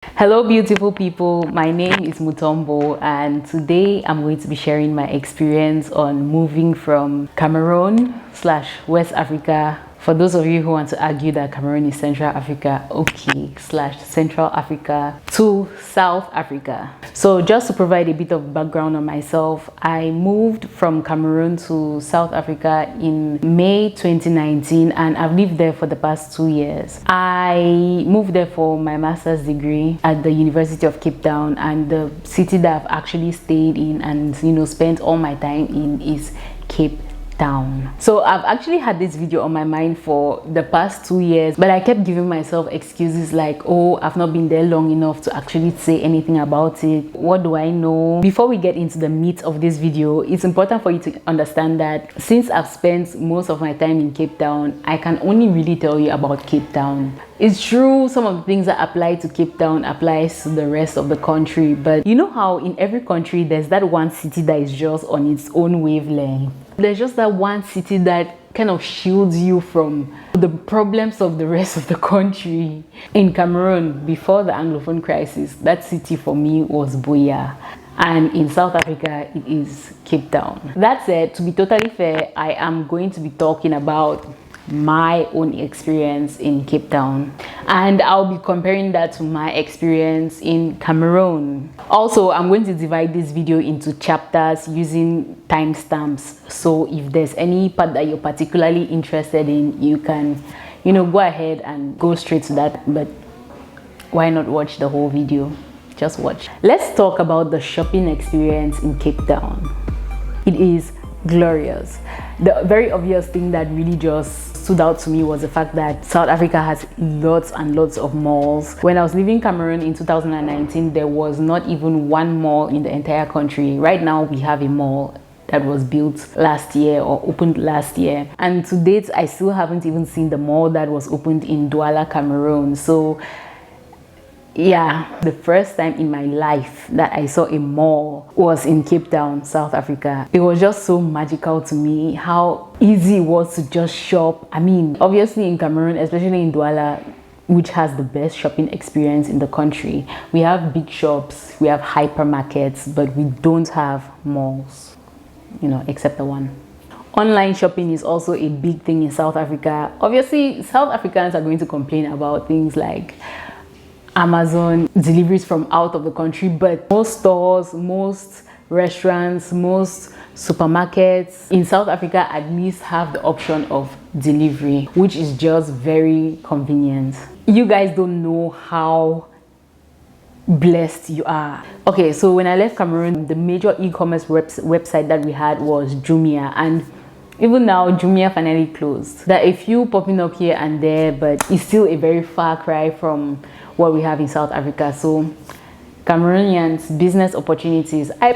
Hello beautiful people, my name is Mutombo and today I'm going to be sharing my experience on moving from Cameroon / West Africa. For those of you who want to argue that Cameroon is Central Africa, okay, / Central Africa to South Africa. So just to provide a bit of background on myself, I moved from Cameroon to South Africa in May 2019 and I've lived there for the past 2 years. I moved there for my master's degree at the University of Cape Town, and the city that I've actually stayed in and spent all my time in is Cape Town. So I've actually had this video on my mind for the past 2 years, but I kept giving myself excuses like, oh, I've not been there long enough to actually say anything about it. What do I know? Before we get into the meat of this video, it's important for you to understand that since I've spent most of my time in Cape Town, I can only really tell you about Cape Town. It's true, some of the things that apply to Cape Town applies to the rest of the country, but you know how in every country there's that one city that is just on its own wavelength. There's just that one city that kind of shields you from the problems of the rest of the country. In Cameroon, before the Anglophone crisis, that city for me was Buea. And in South Africa, it is Cape Town. That said, to be totally fair, I am going to be talking about my own experience in Cape Town, and I'll be comparing that to my experience in Cameroon. Also, I'm going to divide this video into chapters using timestamps, so if there's any part that you're particularly interested in, you can go ahead and go straight to that, but why not watch the whole video? Just watch. Let's talk about the shopping experience in Cape Town. It is glorious. The very obvious thing that really just stood out to me was the fact that South Africa has lots and lots of malls. When I was living in Cameroon in 2019, there was not even one mall in the entire country. Right now we have a mall that was built last year or opened last year, and to date I still haven't even seen the mall that was opened in Douala, Cameroon. So yeah, the first time in my life that I saw a mall was in Cape Town, South Africa. It was just so magical to me how easy it was to just shop. I mean, obviously in Cameroon, especially in Douala, which has the best shopping experience in the country, we have big shops, we have hypermarkets, but we don't have malls, except the one. Online shopping is also a big thing in South Africa. Obviously, South Africans are going to complain about things like Amazon deliveries from out of the country, but most stores, most restaurants, most supermarkets in South Africa at least have the option of delivery, which is just very convenient. You guys don't know how blessed you are. Okay, so when I left Cameroon, the major e-commerce website that we had was Jumia, and even now Jumia finally closed. There are a few popping up here and there, but it's still a very far cry from what we have in South Africa. So Cameroonians, business opportunities. I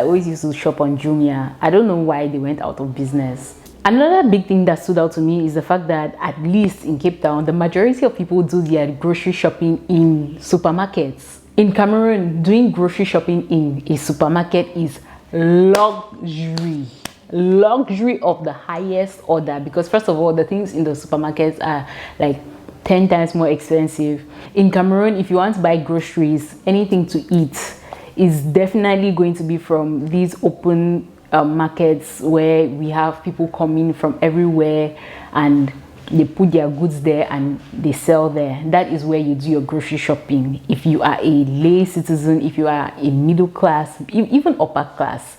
always used to shop on Jumia. I don't know why they went out of business. Another big thing that stood out to me is the fact that at least in Cape Town, the majority of people do their grocery shopping in supermarkets. In Cameroon, doing grocery shopping in a supermarket is luxury of the highest order, because first of all, the things in the supermarkets are like 10 times more expensive. In Cameroon, if you want to buy groceries, anything to eat, is definitely going to be from these open markets where we have people coming from everywhere and they put their goods there and they sell there. That is where you do your grocery shopping. If you are a lay citizen, if you are a middle class, even upper class,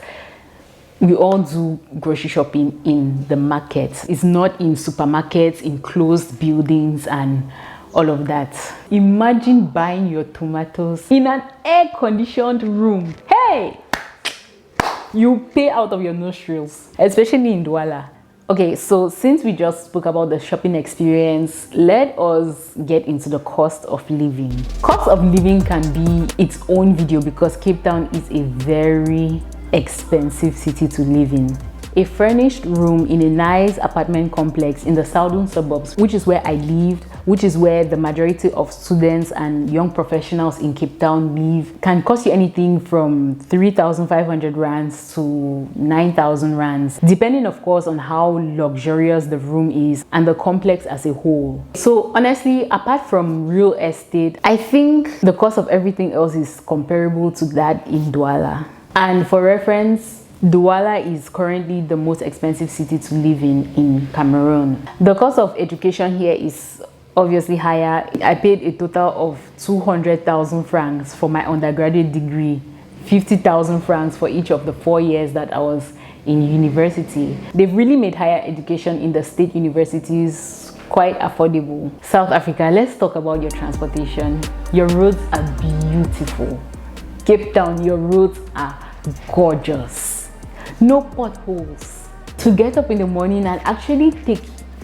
we all do grocery shopping in the markets. It's not in supermarkets, in closed buildings and all of that. Imagine buying your tomatoes in an air-conditioned room. Hey! You pay out of your nostrils, especially in Douala. Okay, so since we just spoke about the shopping experience, let us get into the cost of living. Cost of living can be its own video because Cape Town is a very expensive city to live in. A furnished room in a nice apartment complex in the southern suburbs, which is where I lived, which is where the majority of students and young professionals in Cape Town live, can cost you anything from 3,500 rands to 9,000 rands, depending of course on how luxurious the room is and the complex as a whole. So honestly, apart from real estate, I think the cost of everything else is comparable to that in Douala. And for reference, Douala is currently the most expensive city to live in Cameroon. The cost of education here is obviously higher. I paid a total of 200,000 francs for my undergraduate degree, 50,000 francs for each of the 4 years that I was in university. They've really made higher education in the state universities quite affordable. South Africa, let's talk about your transportation. Your roads are beautiful. Cape Town, your roads are gorgeous. No potholes. To get up in the morning and actually take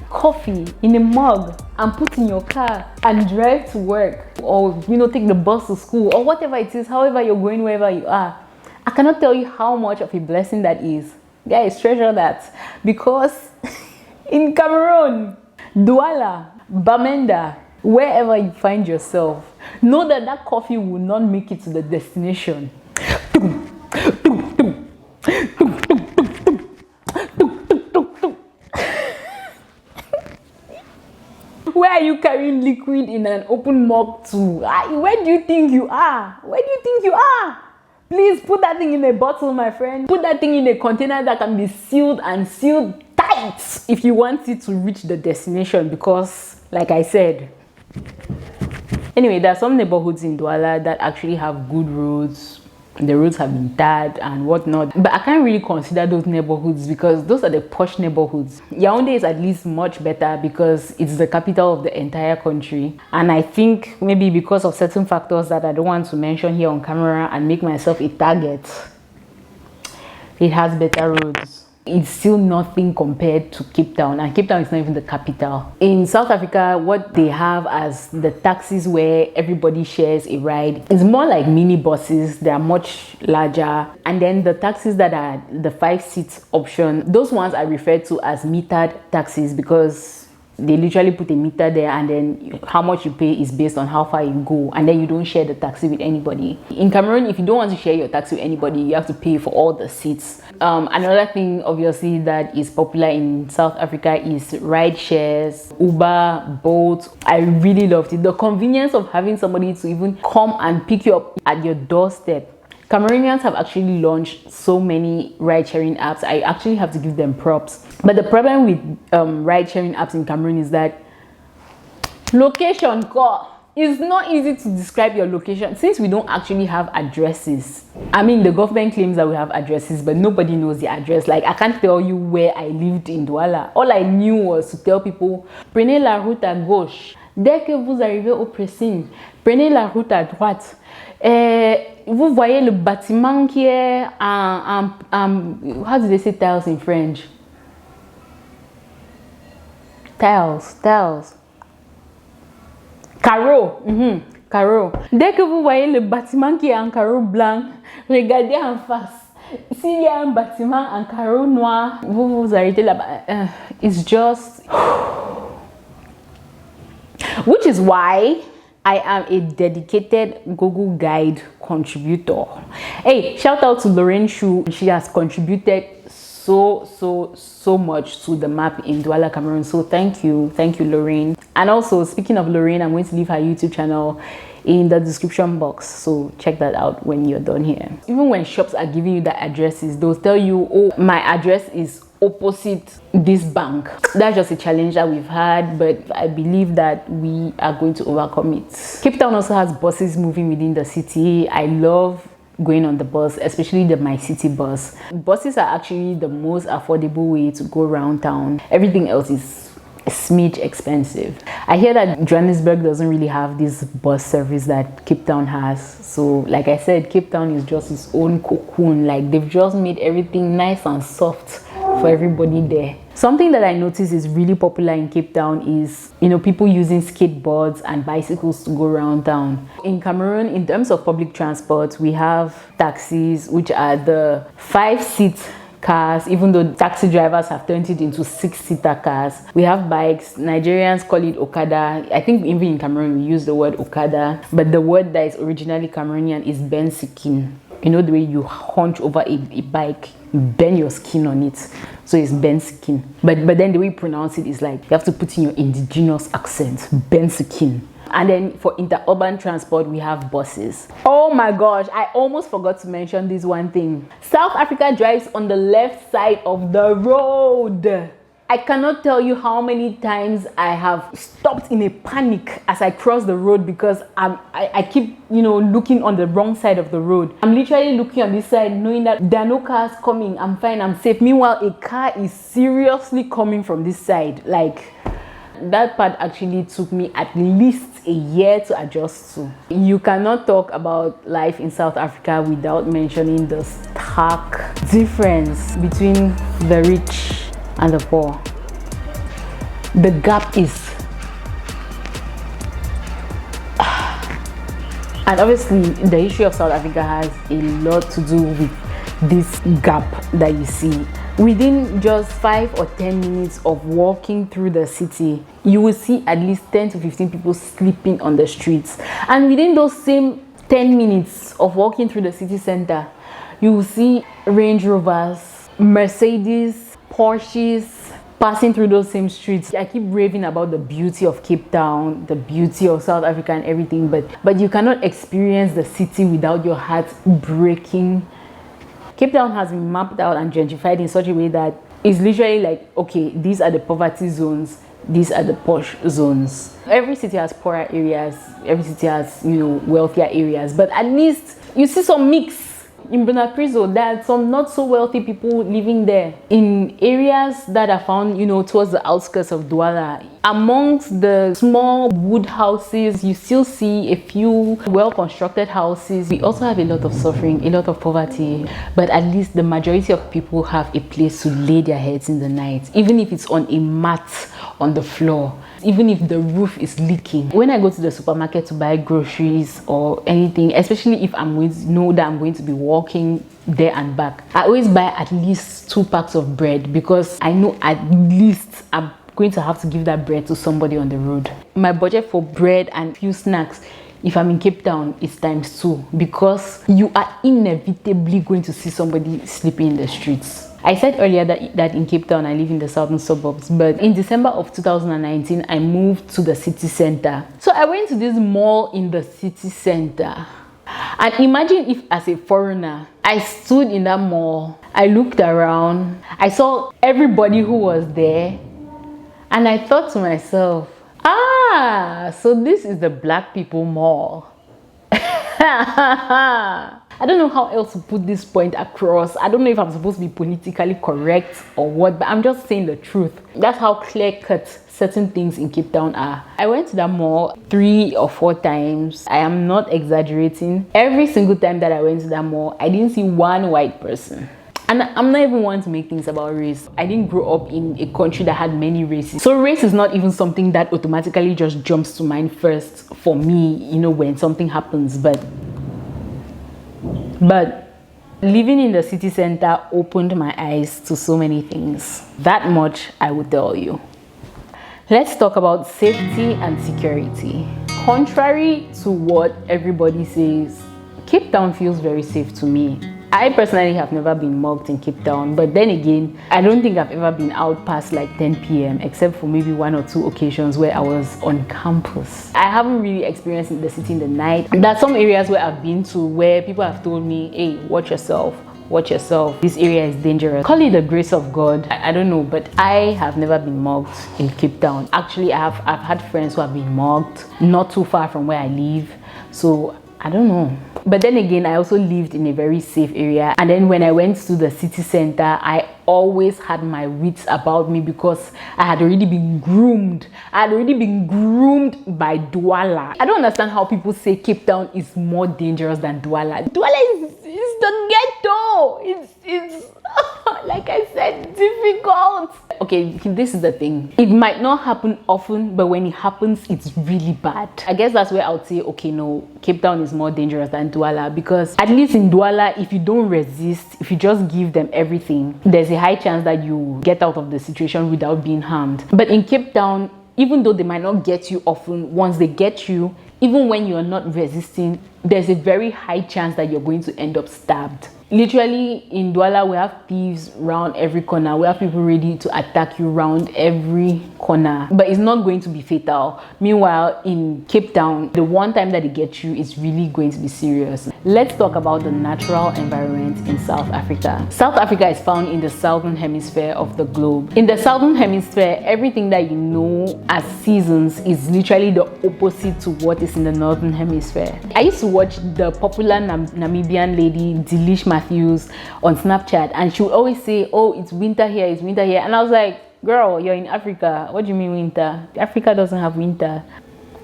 coffee in a mug and put in your car and drive to work, or take the bus to school, or whatever it is, however you're going, wherever you are, I cannot tell you how much of a blessing that is. Guys, treasure that, because in Cameroon, Douala, Bamenda, wherever you find yourself, know that that coffee will not make it to the destination. Where are you carrying liquid in an open mug to? Where do you think you are? Where do you think you are? Please put that thing in a bottle, my friend. Put that thing in a container that can be sealed and sealed tight if you want it to reach the destination, because like I said, anyway, there are some neighborhoods in Douala that actually have good roads. The roads have been tarred and whatnot, but I can't really consider those neighborhoods because those are the posh neighborhoods. Yaoundé is at least much better because it's the capital of the entire country, and I think maybe because of certain factors that I don't want to mention here on camera and make myself a target, it has better roads. It's still nothing compared to Cape Town, and Cape Town is not even the capital. In South Africa, what they have as the taxis where everybody shares a ride is more like mini buses. They are much larger, and then the taxis that are the 5-seat option, those ones are referred to as metered taxis because they literally put a meter there, and then how much you pay is based on how far you go, and then you don't share the taxi with anybody. In Cameroon, if you don't want to share your taxi with anybody, you have to pay for all the seats. Another thing obviously that is popular in South Africa is ride shares, Uber, Bolt. I really loved it. The convenience of having somebody to even come and pick you up at your doorstep. Cameroonians have actually launched so many ride-sharing apps. I actually have to give them props. But the problem with ride-sharing apps in Cameroon is that location it's not easy to describe your location since we don't actually have addresses. I mean, the government claims that we have addresses, but nobody knows the address. Like, I can't tell you where I lived in Douala. All I knew was to tell people, prenez la route à gauche. Dès que vous arrivez au pressing, prenez la route à droite. Vous voyez le bâtiment qui est how do they say tiles in French? Tiles. Carreau. Carreau. Dès que vous voyez le bâtiment qui est en carreau blanc, regardez en face. S'il y a un bâtiment en carreau noir, vous vous arrêtez là-bas. It's just... Which is why I am a dedicated Google Guide contributor. Hey, shout out to Lorraine Shu. She has contributed so much to the map in Douala, Cameroon. So thank you, Lorraine. And also, speaking of Lorraine, I'm going to leave her YouTube channel in the description box, so check that out when you're done here. Even when shops are giving you the addresses, they'll tell you, oh, my address is opposite this bank. That's just a challenge that we've had, but I believe that we are going to overcome it. Cape Town also has buses moving within the city. I love going on the bus, especially the My City bus. Buses are actually the most affordable way to go around town. Everything else is a smidge expensive. I hear that Johannesburg doesn't really have this bus service that Cape Town has. So like I said, Cape Town is just its own cocoon. Like, they've just made everything nice and soft for everybody there. Something that I noticed is really popular in Cape Town is, people using skateboards and bicycles to go around town. In Cameroon, in terms of public transport, we have taxis, which are the 5-seat cars, even though taxi drivers have turned it into 6-seater cars. We have bikes. Nigerians call it Okada. I think even in Cameroon we use the word Okada, but the word that is originally Cameroonian is bensikin. You know, the way you hunch over a bike, you bend your skin on it, so it's bensikin. But then the way you pronounce it is like you have to put in your indigenous accent, bensikin. And then for interurban transport, we have buses. Oh my gosh, I almost forgot to mention this one thing. South Africa drives on the left side of the road. I cannot tell you how many times I have stopped in a panic as I cross the road because I keep, looking on the wrong side of the road. I'm literally looking on this side knowing that there are no cars coming. I'm fine, I'm safe. Meanwhile, a car is seriously coming from this side. Like, that part actually took me at least a year to adjust to. You cannot talk about life in South Africa without mentioning the stark difference between the rich and the poor. The gap is, and obviously the history of South Africa has a lot to do with this gap that you see. Within just 5 or 10 minutes of walking through the city, you will see at least 10 to 15 people sleeping on the streets. And within those same 10 minutes of walking through the city center, you will see Range Rovers, Mercedes, Porsches passing through those same streets. I keep raving about the beauty of Cape Town, the beauty of South Africa and everything, but you cannot experience the city without your heart breaking. Cape Town has been mapped out and gentrified in such a way that it's literally like, okay, these are the poverty zones, these are the posh zones. Every city has poorer areas, every city has, wealthier areas, but at least you see some mix. In Bonaprizo, there are some not so wealthy people living there. In areas that are found, towards the outskirts of Douala, amongst the small wood houses, you still see a few well-constructed houses. We also have a lot of suffering, a lot of poverty, but at least the majority of people have a place to lay their heads in the night, even if it's on a mat on the floor, even if the roof is leaking. When I go to the supermarket to buy groceries or anything, especially if I'm going to know that I'm going to be walking there and back, I always buy at least 2 packs of bread because I know at least I'm going to have to give that bread to somebody on the road. My budget for bread and few snacks, if I'm in Cape Town, is ×2 because you are inevitably going to see somebody sleeping in the streets. I said earlier that in Cape Town I live in the southern suburbs, but in December of 2019 I moved to the city center. So I went to this mall in the city center, and imagine if as a foreigner I stood in that mall, I looked around, I saw everybody who was there, and I thought to myself, so this is the Black people mall. I don't know how else to put this point across. I don't know if I'm supposed to be politically correct or what, but I'm just saying the truth. That's how clear-cut certain things in Cape Town are. I went to that mall 3 or 4 times. I am not exaggerating. Every single time that I went to that mall, I didn't see one white person. And I'm not even one to make things about race. I didn't grow up in a country that had many races. So race is not even something that automatically just jumps to mind first for me, when something happens. But living in the city center opened my eyes to so many things. That much I would tell you. Let's talk about safety and security. Contrary to what everybody says, Cape Town feels very safe to me. I personally have never been mugged in Cape Town, but then again, I don't think I've ever been out past like 10 p.m. except for maybe 1 or 2 occasions where I was on campus. I haven't really experienced the city in the night. There are some areas where I've been to where people have told me, hey, watch yourself. Watch yourself. This area is dangerous. Call it the grace of God. I don't know, but I have never been mugged in Cape Town. Actually, I've had friends who have been mugged not too far from where I live. So I don't know. But then again, I also lived in a very safe area. And then when I went to the city center, I always had my wits about me because I had already been groomed. I had already been groomed by Douala. I don't understand how people say Cape Town is more dangerous than Douala. Douala is the ghetto. It's like I said difficult. Okay, this is the thing. It might not happen often, but when it happens, it's really bad. I guess that's where I would say, okay, no, Cape Town is more dangerous than Douala, because at least in Douala, if you don't resist, if you just give them everything, there's a high chance that you get out of the situation without being harmed. But in Cape Town, even though they might not get you often, once they get you, even when you're not resisting, there's a very high chance that you're going to end up stabbed. Literally, in Douala, we have thieves round every corner. We have people ready to attack you round every corner, but it's not going to be fatal. Meanwhile, in Cape Town, the one time that they get you is really going to be serious. Let's talk about the natural environment in South Africa. South Africa is found in the southern hemisphere of the globe. In the southern hemisphere, everything that you know as seasons is literally the opposite to what is in the northern hemisphere. I used to watch the popular Namibian lady Delish Matthews on Snapchat, and she would always say, oh, it's winter here, it's winter here. And I was like, girl, you're in Africa. What do you mean winter? Africa doesn't have winter.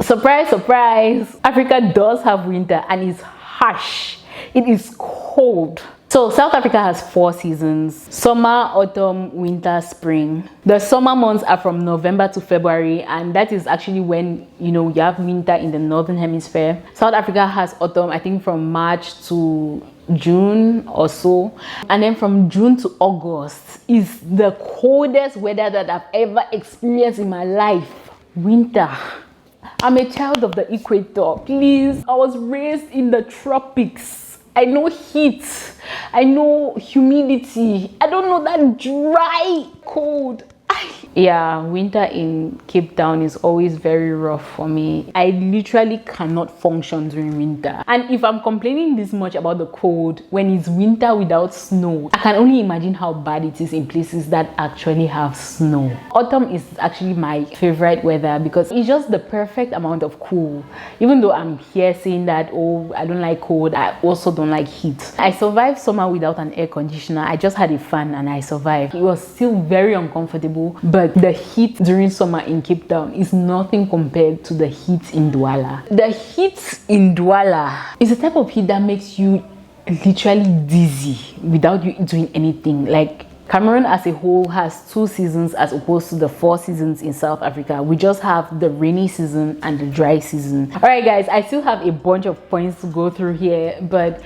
Surprise, surprise. Africa does have winter, and it's harsh. It is cold. So South Africa has 4 seasons: summer, autumn, winter, spring. The summer months are from November to February, and that is actually when you have winter in the northern hemisphere. South Africa has autumn, I think from March to June or so, and then from June to August is the coldest weather that I've ever experienced in my life. Winter. I'm a child of the equator, please. I was raised in the tropics. I know heat, I know humidity, I don't know that dry cold. Yeah, winter in Cape Town is always very rough for me. I literally cannot function during winter. And if I'm complaining this much about the cold when it's winter without snow, I can only imagine how bad it is in places that actually have snow. Autumn is actually my favorite weather because it's just the perfect amount of cool. Even though I'm here saying that, oh, I don't like cold, I also don't like heat. I survived summer without an air conditioner. I just had a fan and I survived. It was still very uncomfortable, but the heat during summer in Cape Town is nothing compared to the heat in Douala. The heat in Douala is a type of heat that makes you literally dizzy without you doing anything. Like, Cameroon as a whole has 2 seasons as opposed to the 4 seasons in South Africa. We just have the rainy season and the dry season. All right, guys, I still have a bunch of points to go through here, but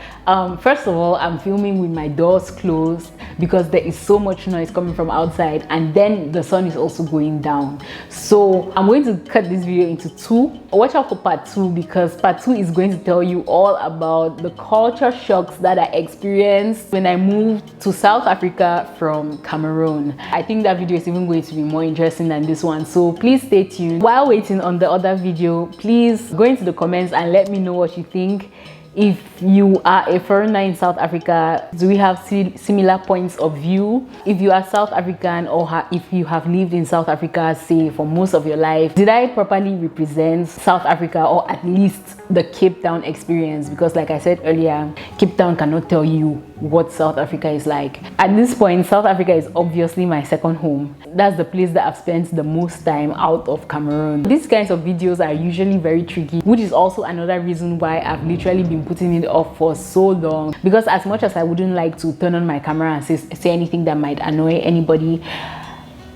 first of all, I'm filming with my doors closed because there is so much noise coming from outside, and then the sun is also going down. So I'm going to cut this video into 2. Watch out for part 2, because part 2 is going to tell you all about the culture shocks that I experienced when I moved to South Africa from Cameroon. I think that video is even going to be more interesting than this one, so please stay tuned. While waiting on the other video, please go into the comments and let me know what you think. If you are a foreigner in South Africa, do we have similar points of view? If you are South African, or if you have lived in South Africa, say, for most of your life, did I properly represent South Africa, or at least the Cape Town experience? Because like I said earlier, Cape Town cannot tell you what South Africa is like. At this point, South Africa is obviously my second home. That's the place that I've spent the most time out of Cameroon. These kinds of videos are usually very tricky, which is also another reason why I've literally been putting it off for so long, because as much as I wouldn't like to turn on my camera and say anything that might annoy anybody,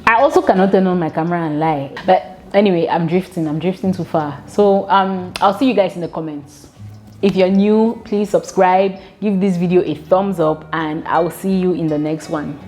I also cannot turn on my camera and lie. But anyway, I'm drifting too far. So I'll see you guys in the comments. If you're new, please subscribe, give this video a thumbs up, and I'll see you in the next one.